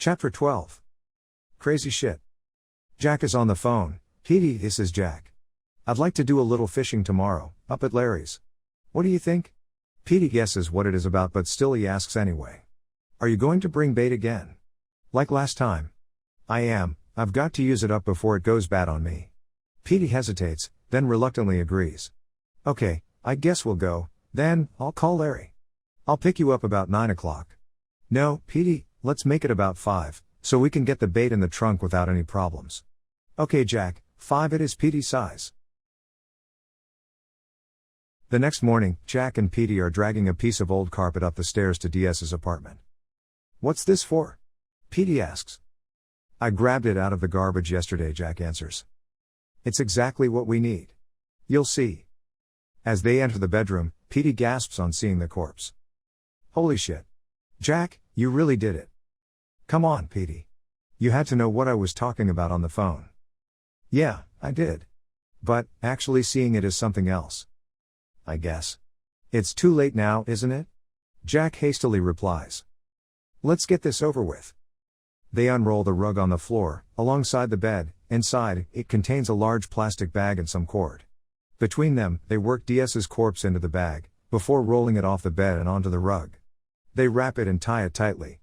Chapter 12. Crazy shit. Jack is on the phone. Petey, this is Jack. I'd like to do a little fishing tomorrow, up at Larry's. What do you think? Petey guesses what it is about, but still he asks anyway. Are you going to bring bait again? Like last time? I am. I've got to use it up before it goes bad on me. Petey hesitates, then reluctantly agrees. Okay, I guess we'll go, then I'll call Larry. I'll pick you up about 9 o'clock. No, Petey, let's make it about 5, so we can get the bait in the trunk without any problems. Okay Jack, 5 it is. Petey sighs. The next morning, Jack and Petey are dragging a piece of old carpet up the stairs to DS's apartment. What's this for? Petey asks. I grabbed it out of the garbage yesterday, Jack answers. It's exactly what we need. You'll see. As they enter the bedroom, Petey gasps on seeing the corpse. Holy shit. Jack, you really did it. Come on, Petey. You had to know what I was talking about on the phone. Yeah, I did. But, actually seeing it is something else. I guess. It's too late now, isn't it? Jack hastily replies. Let's get this over with. They unroll the rug on the floor, alongside the bed. Inside, it contains a large plastic bag and some cord. Between them, they work DS's corpse into the bag, before rolling it off the bed and onto the rug. They wrap it and tie it tightly.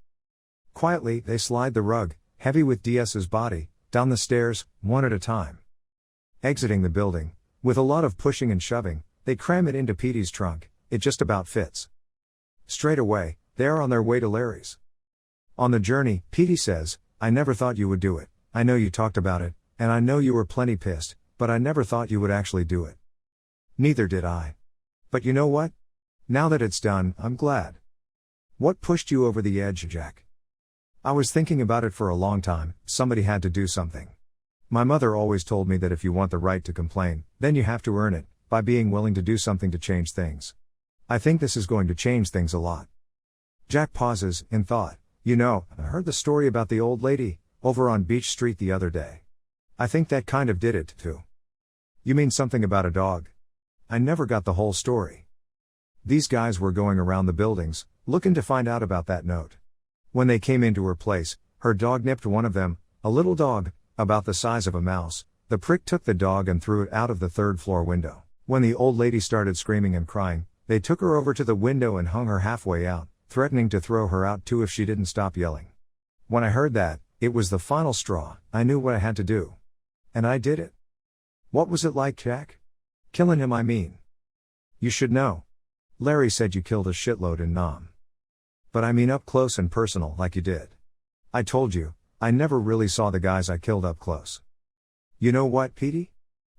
Quietly, they slide the rug, heavy with DS's body, down the stairs, one at a time. Exiting the building, with a lot of pushing and shoving, they cram it into Petey's trunk. It just about fits. Straight away, they are on their way to Larry's. On the journey, Petey says, I never thought you would do it. I know you talked about it, and I know you were plenty pissed, but I never thought you would actually do it. Neither did I. But you know what? Now that it's done, I'm glad. What pushed you over the edge, Jack? I was thinking about it for a long time. Somebody had to do something. My mother always told me that if you want the right to complain, then you have to earn it, by being willing to do something to change things. I think this is going to change things a lot. Jack pauses, in thought. You know, I heard the story about the old lady, over on Beach Street the other day. I think that kind of did it, too. You mean something about a dog? I never got the whole story. These guys were going around the buildings, looking to find out about that note. When they came into her place, her dog nipped one of them, a little dog, about the size of a mouse. The prick took the dog and threw it out of the 3rd floor window. When the old lady started screaming and crying, they took her over to the window and hung her halfway out, threatening to throw her out too if she didn't stop yelling. When I heard that, it was the final straw. I knew what I had to do. And I did it. What was it like, Jack? Killing him, I mean. You should know. Larry said you killed a shitload in Nam. But I mean up close and personal like you did. I told you, I never really saw the guys I killed up close. You know what, Petey?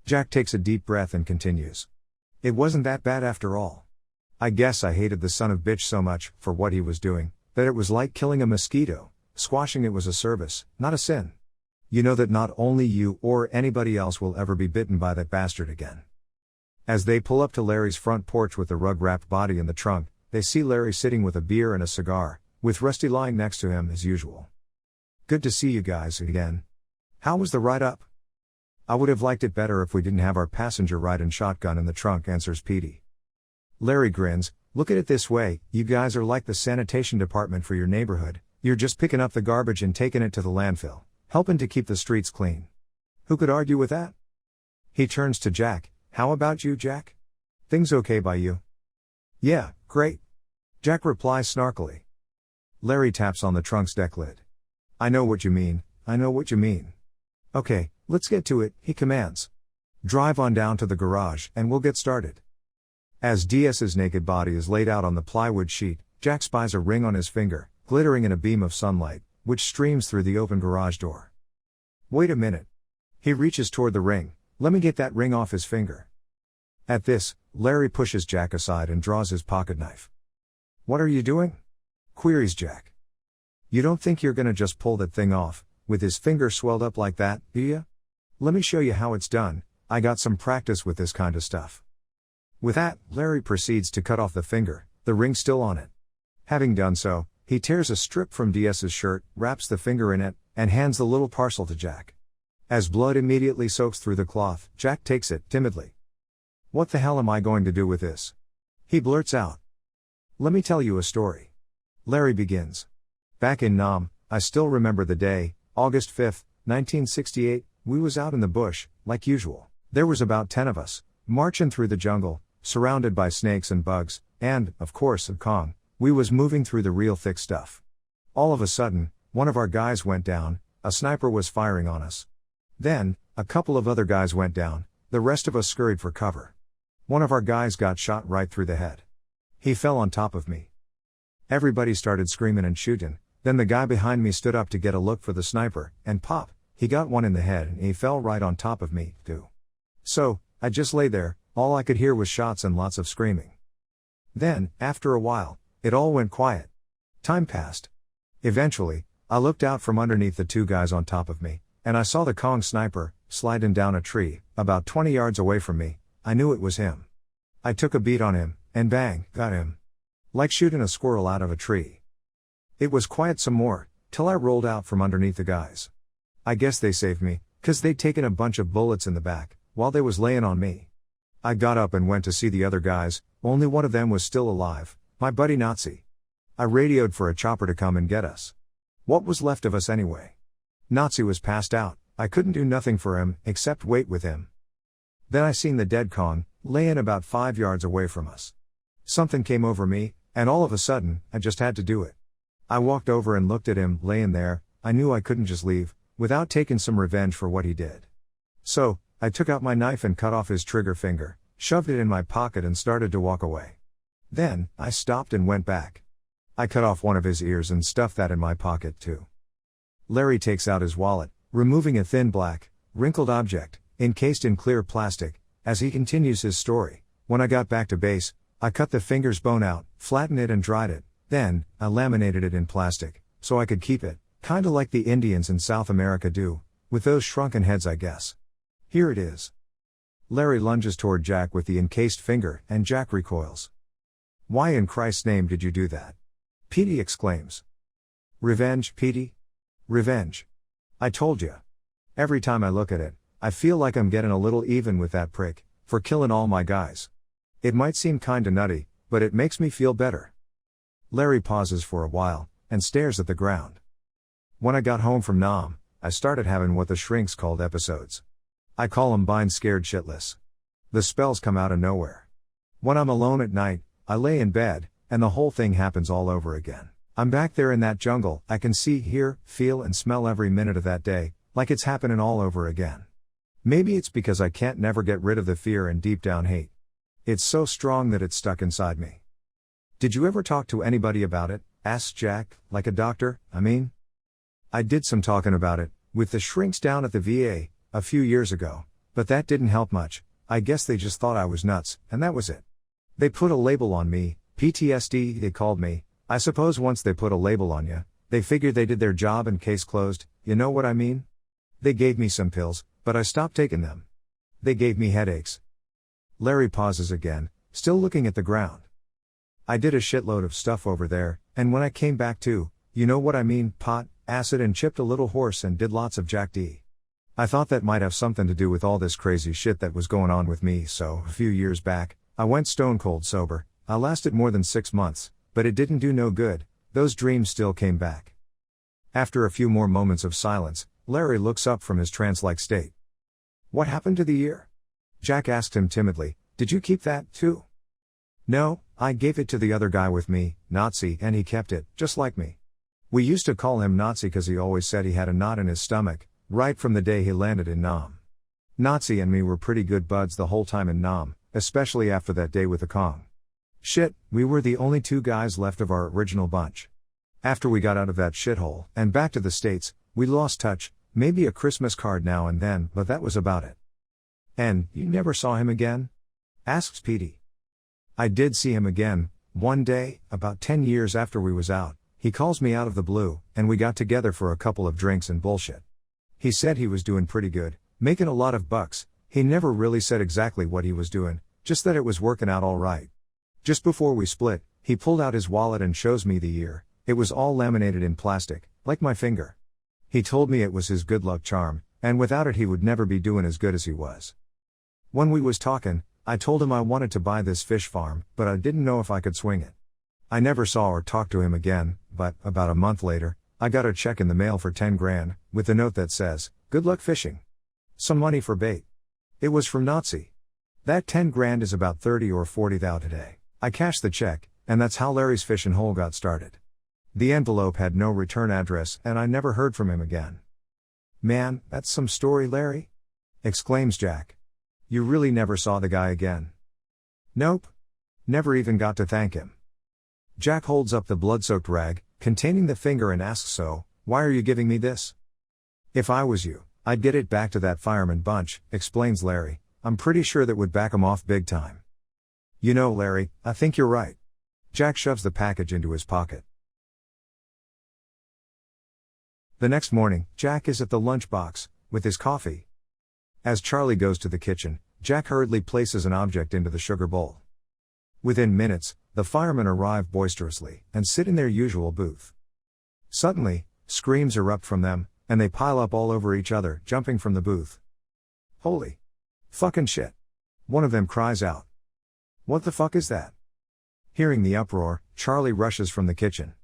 Jack takes a deep breath and continues. It wasn't that bad after all. I guess I hated the son of bitch so much, for what he was doing, that it was like killing a mosquito. Squashing it was a service, not a sin. You know that not only you or anybody else will ever be bitten by that bastard again. As they pull up to Larry's front porch with the rug-wrapped body in the trunk, they see Larry sitting with a beer and a cigar, with Rusty lying next to him as usual. Good to see you guys again. How was the ride up? I would have liked it better if we didn't have our passenger ride and shotgun in the trunk, answers Petey. Larry grins. Look at it this way, you guys are like the sanitation department for your neighborhood. You're just picking up the garbage and taking it to the landfill, helping to keep the streets clean. Who could argue with that? He turns to Jack. How about you, Jack? Things okay by you? Yeah, great. Jack replies snarkily. Larry taps on the trunk's deck lid. I know what you mean, I know what you mean. Okay, let's get to it, he commands. Drive on down to the garage, and we'll get started. As DS's naked body is laid out on the plywood sheet, Jack spies a ring on his finger, glittering in a beam of sunlight, which streams through the open garage door. Wait a minute. He reaches toward the ring. Let me get that ring off his finger. At this, Larry pushes Jack aside and draws his pocket knife. What are you doing? Queries Jack. You don't think you're gonna just pull that thing off, with his finger swelled up like that, do ya? Let me show you how it's done. I got some practice with this kind of stuff. With that, Larry proceeds to cut off the finger, the ring still on it. Having done so, he tears a strip from DS's shirt, wraps the finger in it, and hands the little parcel to Jack. As blood immediately soaks through the cloth, Jack takes it, timidly. What the hell am I going to do with this? He blurts out. Let me tell you a story. Larry begins. Back in Nam, I still remember the day, August 5, 1968, we was out in the bush, like usual. There was about 10 of us, marching through the jungle, surrounded by snakes and bugs, and, of course, a Kong. We was moving through the real thick stuff. All of a sudden, one of our guys went down, a sniper was firing on us. Then, a couple of other guys went down, the rest of us scurried for cover. One of our guys got shot right through the head. He fell on top of me. Everybody started screaming and shooting, then the guy behind me stood up to get a look for the sniper, and pop, he got one in the head and he fell right on top of me, too. So, I just lay there, all I could hear was shots and lots of screaming. Then, after a while, it all went quiet. Time passed. Eventually, I looked out from underneath the two guys on top of me, and I saw the Kong sniper, sliding down a tree, about 20 yards away from me. I knew it was him. I took a beat on him, and bang, got him. Like shooting a squirrel out of a tree. It was quiet some more, till I rolled out from underneath the guys. I guess they saved me, 'cause they'd taken a bunch of bullets in the back, while they was laying on me. I got up and went to see the other guys, only one of them was still alive, my buddy Nazi. I radioed for a chopper to come and get us. What was left of us anyway? Nazi was passed out, I couldn't do nothing for him, except wait with him. Then I seen the dead Kong, laying about 5 yards away from us. Something came over me, and all of a sudden, I just had to do it. I walked over and looked at him, laying there. I knew I couldn't just leave, without taking some revenge for what he did. So, I took out my knife and cut off his trigger finger, shoved it in my pocket and started to walk away. Then, I stopped and went back. I cut off one of his ears and stuffed that in my pocket too. Larry takes out his wallet, removing a thin black, wrinkled object, encased in clear plastic, as he continues his story. When I got back to base, I cut the finger's bone out, flattened it and dried it. Then, I laminated it in plastic, so I could keep it, kinda like the Indians in South America do, with those shrunken heads I guess. Here it is. Larry lunges toward Jack with the encased finger, and Jack recoils. "Why in Christ's name did you do that?" Petey exclaims. "Revenge, Petey? Revenge. I told ya. Every time I look at it, I feel like I'm getting a little even with that prick, for killing all my guys. It might seem kinda nutty, but it makes me feel better." Larry pauses for a while, and stares at the ground. "When I got home from Nam, I started having what the shrinks called episodes. I call 'em bind scared shitless. The spells come out of nowhere. When I'm alone at night, I lay in bed, and the whole thing happens all over again. I'm back there in that jungle, I can see, hear, feel and smell every minute of that day, like it's happening all over again. Maybe it's because I can't never get rid of the fear and deep down hate. It's so strong that it's stuck inside me." "Did you ever talk to anybody about it?" asks Jack, "like a doctor, I mean?" "I did some talking about it, with the shrinks down at the VA, a few years ago, but that didn't help much. I guess they just thought I was nuts, and that was it. They put a label on me, PTSD they called me. I suppose once they put a label on you, they figured they did their job and case closed, you know what I mean? They gave me some pills, but I stopped taking them. They gave me headaches." Larry pauses again, still looking at the ground. "I did a shitload of stuff over there, and when I came back to, you know what I mean, pot, acid and chipped a little horse and did lots of Jack D. I thought that might have something to do with all this crazy shit that was going on with me, so, a few years back, I went stone cold sober. I lasted more than 6 months, but it didn't do no good, those dreams still came back." After a few more moments of silence, Larry looks up from his trance-like state. "What happened to the ear?" Jack asked him timidly. "Did you keep that, too?" "No, I gave it to the other guy with me, Nazi, and he kept it, just like me. We used to call him Nazi 'cause he always said he had a knot in his stomach, right from the day he landed in Nam. Nazi and me were pretty good buds the whole time in Nam, especially after that day with the Kong. Shit, we were the only 2 guys left of our original bunch. After we got out of that shithole, and back to the States, we lost touch, maybe a Christmas card now and then, but that was about it." "And, you never saw him again?" asks Petey. "I did see him again, one day, about 10 years after we was out. He calls me out of the blue, and we got together for a couple of drinks and bullshit. He said he was doing pretty good, making a lot of bucks. He never really said exactly what he was doing, just that it was working out all right. Just before we split, he pulled out his wallet and shows me the ear. It was all laminated in plastic, like my finger. He told me it was his good luck charm, and without it he would never be doing as good as he was. When we was talking, I told him I wanted to buy this fish farm, but I didn't know if I could swing it. I never saw or talked to him again, but, about a month later, I got a check in the mail for 10 grand, with a note that says, "Good luck fishing. Some money for bait." It was from Nazi. That 10 grand is about 30 or 40 thou today. I cashed the check, and that's how Larry's fishing hole got started. The envelope had no return address, and I never heard from him again. "Man, that's some story, Larry?" exclaims Jack. "You really never saw the guy again?" "Nope. Never even got to thank him." Jack holds up the blood-soaked rag, containing the finger, and asks, "So, why are you giving me this?" "If I was you, I'd get it back to that fireman bunch," explains Larry. "I'm pretty sure that would back 'em off big time." "You know, Larry, I think you're right." Jack shoves the package into his pocket. The next morning, Jack is at the lunchbox, with his coffee. As Charlie goes to the kitchen, Jack hurriedly places an object into the sugar bowl. Within minutes, the firemen arrive boisterously, and sit in their usual booth. Suddenly, screams erupt from them, and they pile up all over each other, jumping from the booth. "Holy fucking shit!" one of them cries out. "What the fuck is that?" Hearing the uproar, Charlie rushes from the kitchen.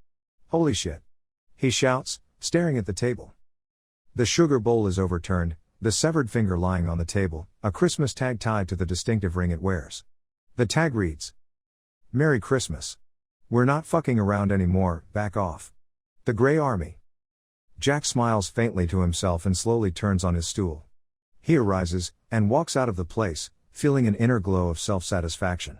"Holy shit!" he shouts, staring at the table. The sugar bowl is overturned, the severed finger lying on the table, a Christmas tag tied to the distinctive ring it wears. The tag reads, "Merry Christmas. We're not fucking around anymore, back off. The Grey Army." Jack smiles faintly to himself and slowly turns on his stool. He arises, and walks out of the place, feeling an inner glow of self-satisfaction.